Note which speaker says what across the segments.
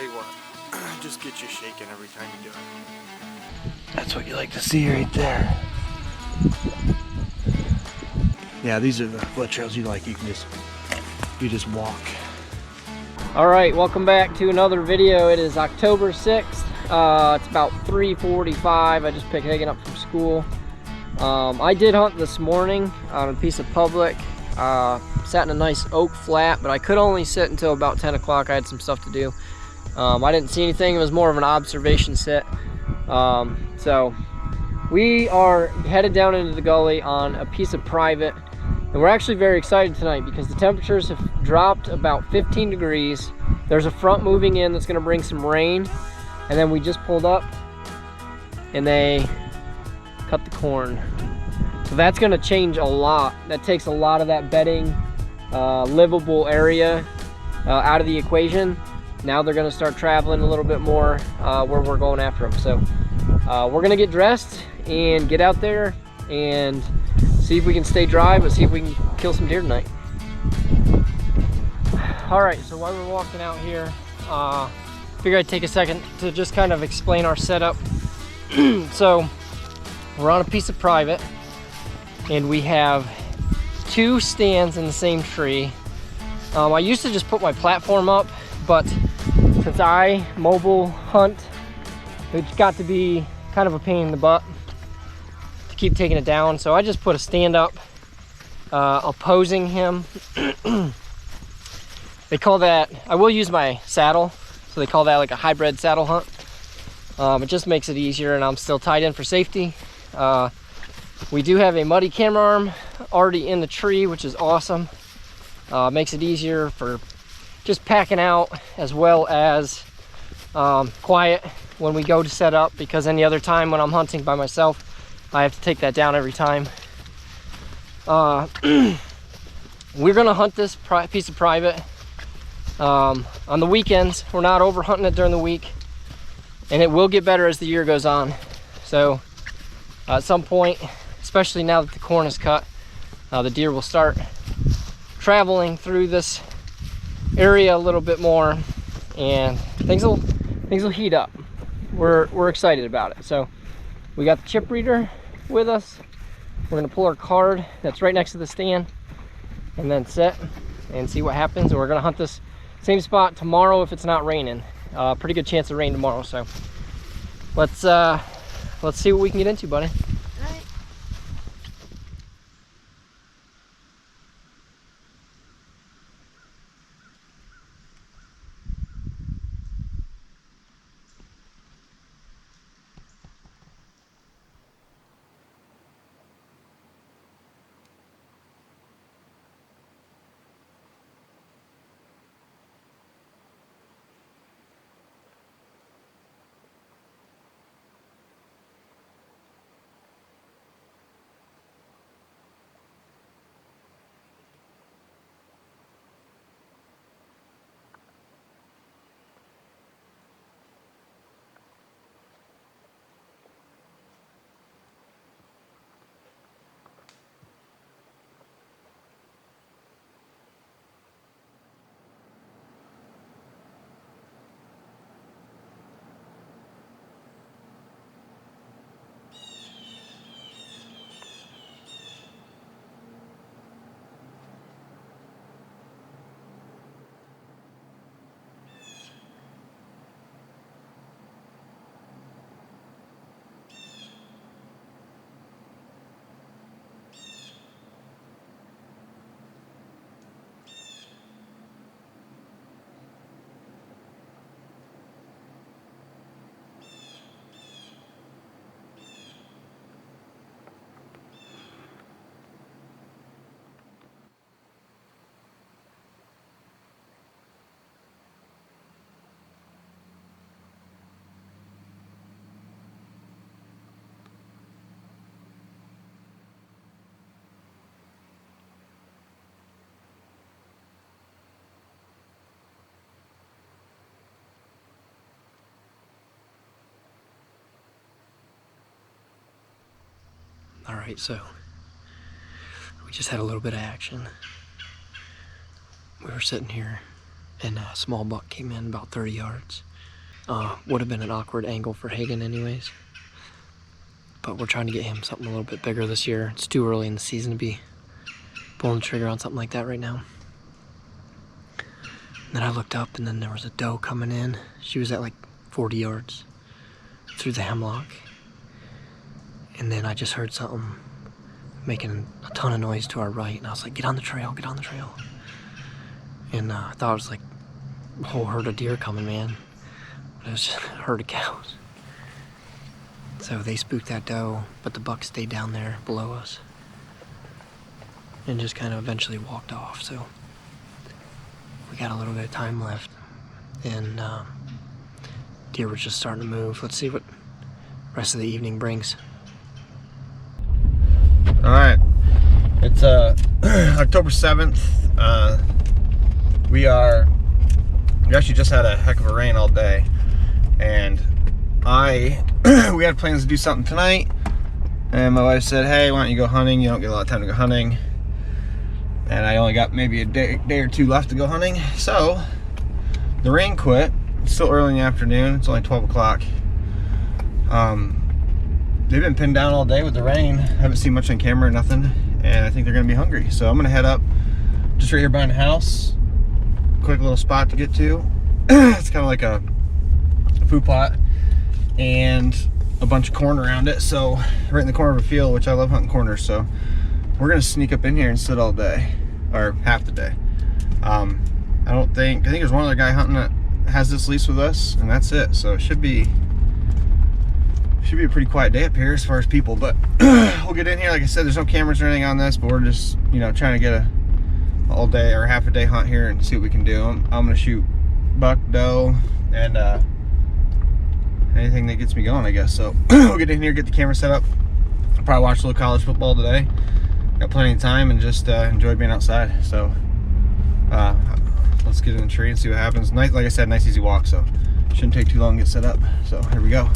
Speaker 1: tell you what, just get you shaking every time you do it.
Speaker 2: That's what you like to see right there. Yeah, these are the blood trails you like. You just walk.
Speaker 3: All right, welcome back to another video. It is October 6th. It's about 3:45. I just picked Hagen up from school. I did hunt this morning on a piece of public. Sat in a nice oak flat, but I could only sit until about 10 o'clock. I had some stuff to do. I didn't see anything. It was more of an observation sit. So we are headed down into the gully on a piece of private, and we're actually very excited tonight because the temperatures have dropped about 15 degrees. There's a front moving in that's going to bring some rain, and then we just pulled up and they cut the corn. So that's going to change a lot. That takes a lot of that bedding, livable area out of the equation. Now they're going to start traveling a little bit more where we're going after them. So we're going to get dressed and get out there and see if we can stay dry, but see if we can kill some deer tonight. All right, so while we're walking out here, figure I'd take a second to just kind of explain our setup. So we're on a piece of private, and we have two stands in the same tree. I used to just put my platform up, but since I mobile hunt, it's got to be kind of a pain in the butt to keep taking it down. So I just put a stand up opposing him. They call that, I will use my saddle, so they call that like a hybrid saddle hunt. It just makes it easier, and I'm still tied in for safety. We do have a muddy camera arm already in the tree, which is awesome. Makes it easier for just packing out, as well as quiet when we go to set up, because any other time when I'm hunting by myself, I have to take that down every time. We're gonna hunt this piece of private on the weekends. We're not over hunting it during the week, and it will get better as the year goes on. So at some point, especially now that the corn is cut, the deer will start traveling through this area a little bit more, and things will heat up. We're excited about it. So we got the chip reader with us. We're gonna pull our card that's right next to the stand and then set and see what happens. And we're gonna hunt this same spot tomorrow if it's not raining. Pretty good chance of rain tomorrow. So let's see what we can get into, buddy. All right, so we just had a little bit of action. We were sitting here, and a small buck came in about 30 yards. Would have been an awkward angle for Hagen anyways. But we're trying to get him something a little bit bigger this year. It's too early in the season to be pulling the trigger on something like that right now. And then I looked up and then there was a doe coming in. She was at like 40 yards through the hemlock. And then I just heard something making a ton of noise to our right. And I was like, get on the trail, get on the trail. And I thought it was like a whole herd of deer coming, man. But it was just a herd of cows. So they spooked that doe, but the buck stayed down there below us and just kind of eventually walked off. So we got a little bit of time left, and deer were just starting to move. Let's see what the rest of the evening brings.
Speaker 1: All right, it's October 7th. We actually just had a heck of a rain all day, and we had plans to do something tonight, and my wife said, hey, why don't you go hunting? You don't get a lot of time to go hunting. And I only got maybe a day or two left to go hunting. So the rain quit. It's still early in the afternoon. It's only 12 o'clock. They've been pinned down all day with the rain. Haven't seen much on camera or nothing. And I think they're gonna be hungry. So I'm gonna head up just right here behind the house. Quick little spot to get to. It's kind of like a food plot and a bunch of corn around it, so right in the corner of a field, which I love hunting corners. So we're gonna sneak up in here and sit all day, or half the day. I think there's one other guy hunting that has this lease with us, and that's it. So it should be a pretty quiet day up here as far as people. But we'll get in here. Like I said, there's no cameras or anything on this, but we're just trying to get a all day or half a day hunt here and see what we can do. I'm gonna shoot buck, doe, and anything that gets me going, I guess. So we'll get in here, get the camera set up. I'll probably watch a little college football today. Got plenty of time and just enjoy being outside. So let's get in the tree and see what happens. Nice, like I said, nice easy walk, so shouldn't take too long to get set up. So here we go.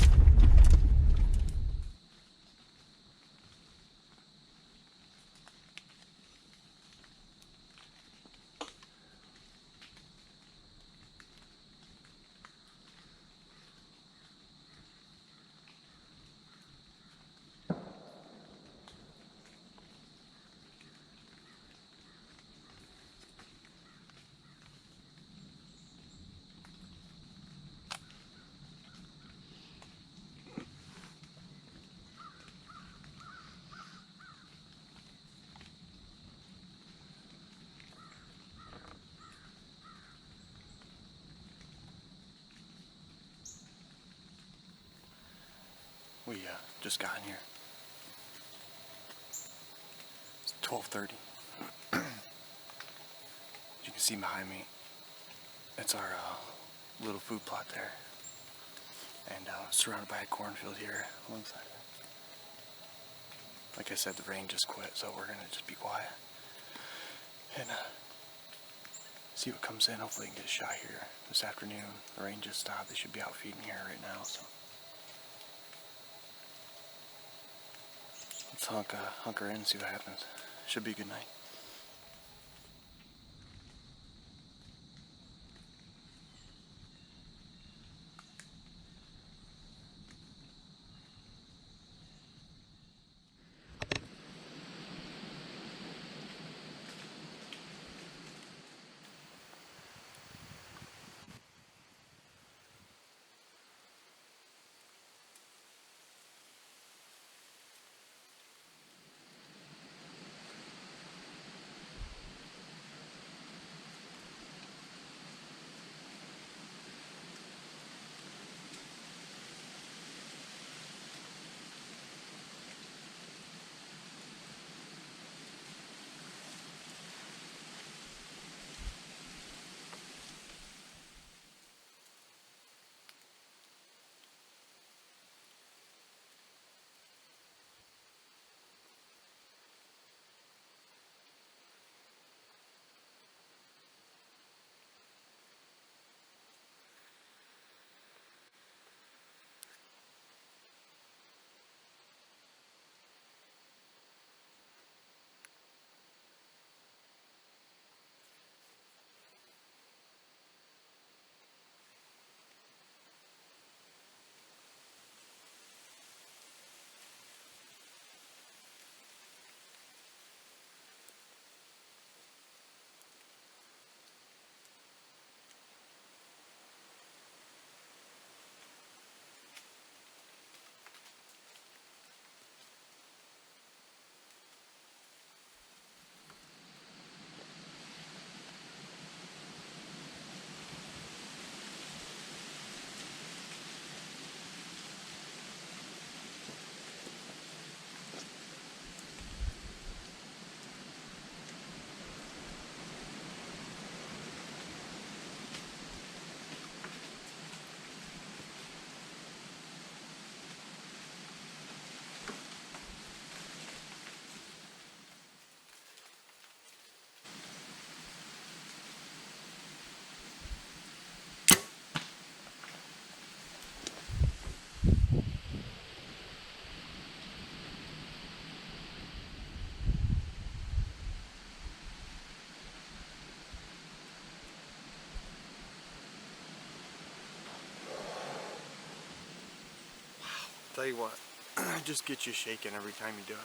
Speaker 1: We just got in here. It's 12:30. As you can see behind me, it's our little food plot there, and surrounded by a cornfield here alongside it. Like I said, the rain just quit, so we're gonna just be quiet and see what comes in. Hopefully, we can get a shot here this afternoon. The rain just stopped. They should be out feeding here right now, so. Let's hunker in and see what happens. Should be a good night.
Speaker 2: Tell you what, just get you shaking every time you do it.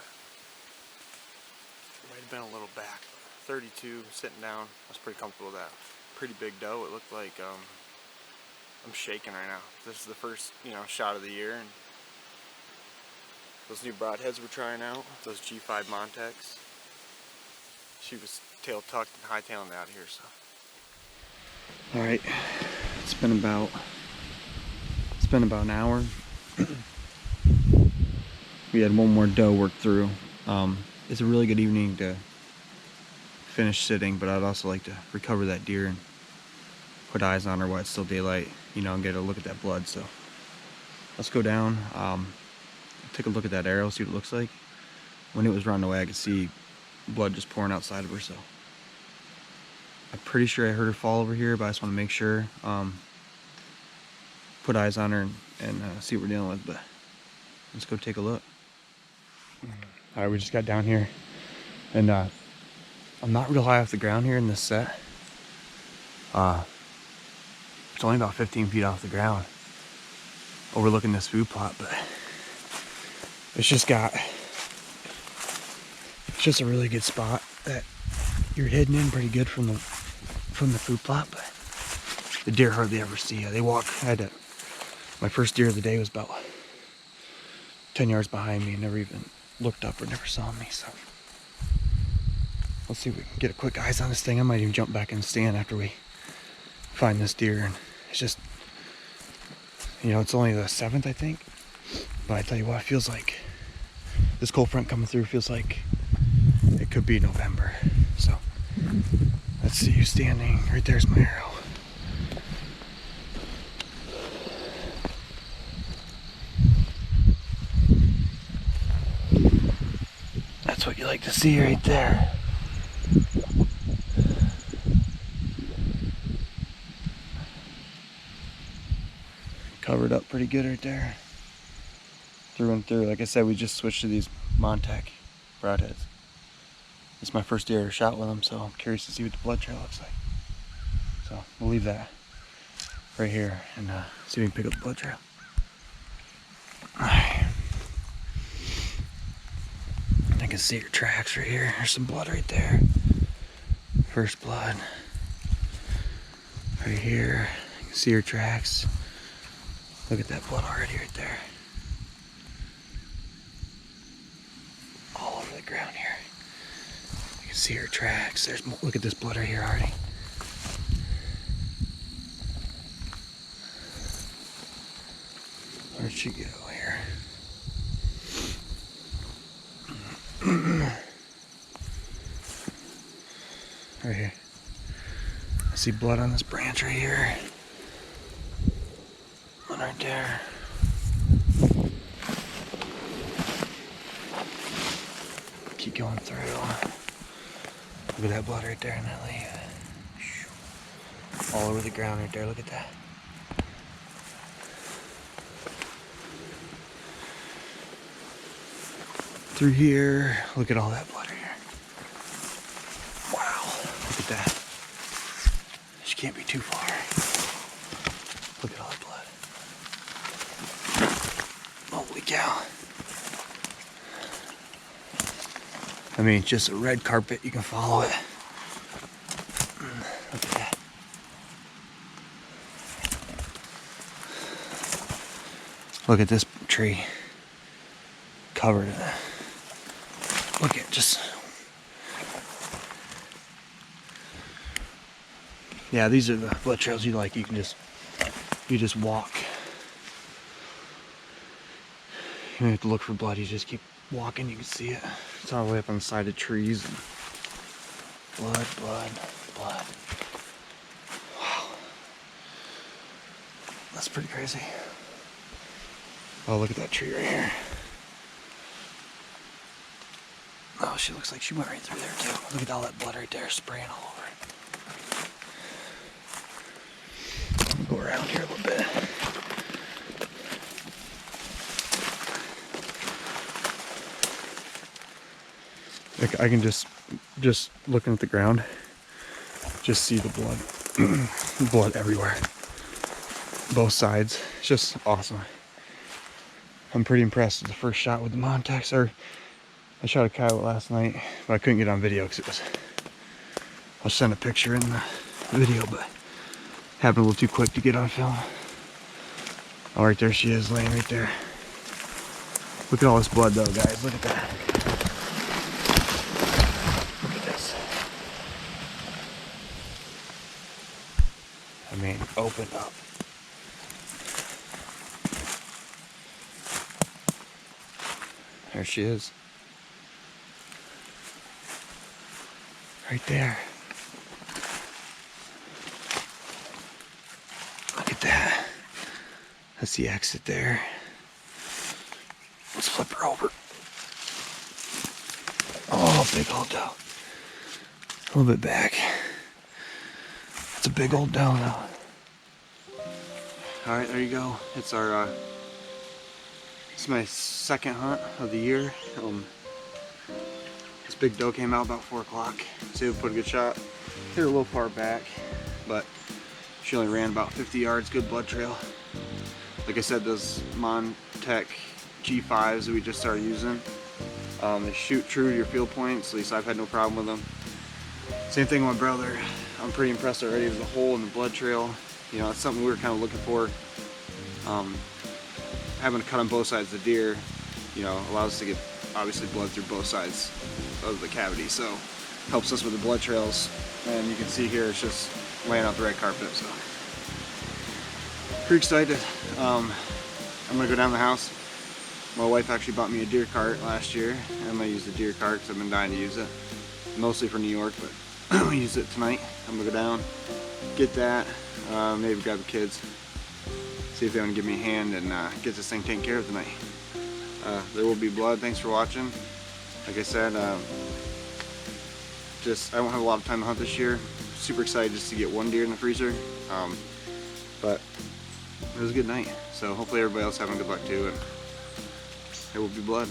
Speaker 2: Might have been a little back. 32 sitting down. I was pretty comfortable with that. Pretty big doe. It looked like I'm shaking right now. This is the first, shot of the year, and those new broadheads we're trying out, those G5 Montex. She was tail tucked and hightailing out here, so.
Speaker 1: All right, it's been about an hour. We had one more doe work through. It's a really good evening to finish sitting, but I'd also like to recover that deer and put eyes on her while it's still daylight, and get a look at that blood. So let's go down, take a look at that arrow, see what it looks like. When it was running away, I could see blood just pouring outside of her, so I'm pretty sure I heard her fall over here, but I just want to make sure, put eyes on her and see what we're dealing with. But let's go take a look. All right, we just got down here, and I'm not real high off the ground here in this set. It's only about 15 feet off the ground, overlooking this food plot, but it's just a really good spot that you're hidden in pretty good from the food plot, but the deer hardly ever see you. They walk. My first deer of the day was about 10 yards behind me and never even looked up or never saw me. So let's see if we can get a quick eyes on this thing. I might even jump back in the stand after we find this deer. And it's just, it's only the 7th, I think. But I tell you what, it feels like this cold front coming through feels like it could be November. So let's see you standing. Right there's my arrow. That's what you like to see right there. Covered up pretty good right there. Through and through. Like I said, we just switched to these Montec broadheads. It's my first deer I ever shot with them, so I'm curious to see what the blood trail looks like. So we'll leave that right here and see if we can pick up the blood trail. I can see your tracks right here. There's some blood right there. First blood. Right here. You can see your tracks. Look at that blood already right there. All over the ground here. You can see her tracks. There's more. Look at this blood right here already. Where'd she go here? Right here. I see blood on this branch right here. One right there. Keep going through. Look at that blood right there in that leaf. All over the ground right there. Look at that. Through here. Look at all that blood right here. Wow. Look at that. She can't be too far. Look at all that blood. Holy cow. I mean, it's just a red carpet. You can follow it. Look at that. Look at this tree. Covered in it. Look at just. Yeah, these are the blood trails you like. You just walk. You don't have to look for blood. You just keep walking. You can see it. It's all the way up on the side of trees. Blood, blood, blood. Wow. That's pretty crazy. Oh, look at that tree right here. Oh, she looks like she went right through there too. Look at all that blood right there spraying all over it. Go around here a little bit. I can just looking at the ground, just see the blood, blood everywhere, both sides. It's just awesome. I'm pretty impressed with the first shot with the Montex. Or I shot a coyote last night, but I couldn't get on video because I'll send a picture in the video, but happened a little too quick to get on film. Oh, right there she is, laying right there. Look at all this blood though, guys. Look at that. Look at this. I mean, open up. There she is. Right there. Look at that. That's the exit there. Let's flip her over. Oh, big old doe. A little bit back. It's a big old doe now. All right, there you go. It's our, it's my second hunt of the year. This big doe came out about 4 o'clock. So we put a good shot. Hit her a little far back, but she only ran about 50 yards, good blood trail. Like I said, those Montec G5s that we just started using, they shoot true to your field points. At least I've had no problem with them. Same thing with my brother. I'm pretty impressed already with the hole in the blood trail. You know, it's something we were kind of looking for. Having to cut on both sides of the deer, you know, allows us to get obviously blood through both sides of the cavity. So helps us with the blood trails. And you can see here it's just laying out the red carpet. So pretty excited. I'm gonna go down the house. My wife actually bought me a deer cart last year. I'm gonna use the deer cart because I've been dying to use it. Mostly for New York, but I'm gonna use it tonight. I'm gonna go down, get that, maybe grab the kids, see if they want to give me a hand and get this thing taken care of tonight. There will be blood. Thanks for watching. Like I said, I don't have a lot of time to hunt this year. Super excited just to get one deer in the freezer. But it was a good night. So hopefully everybody else having good luck too, and there will be blood.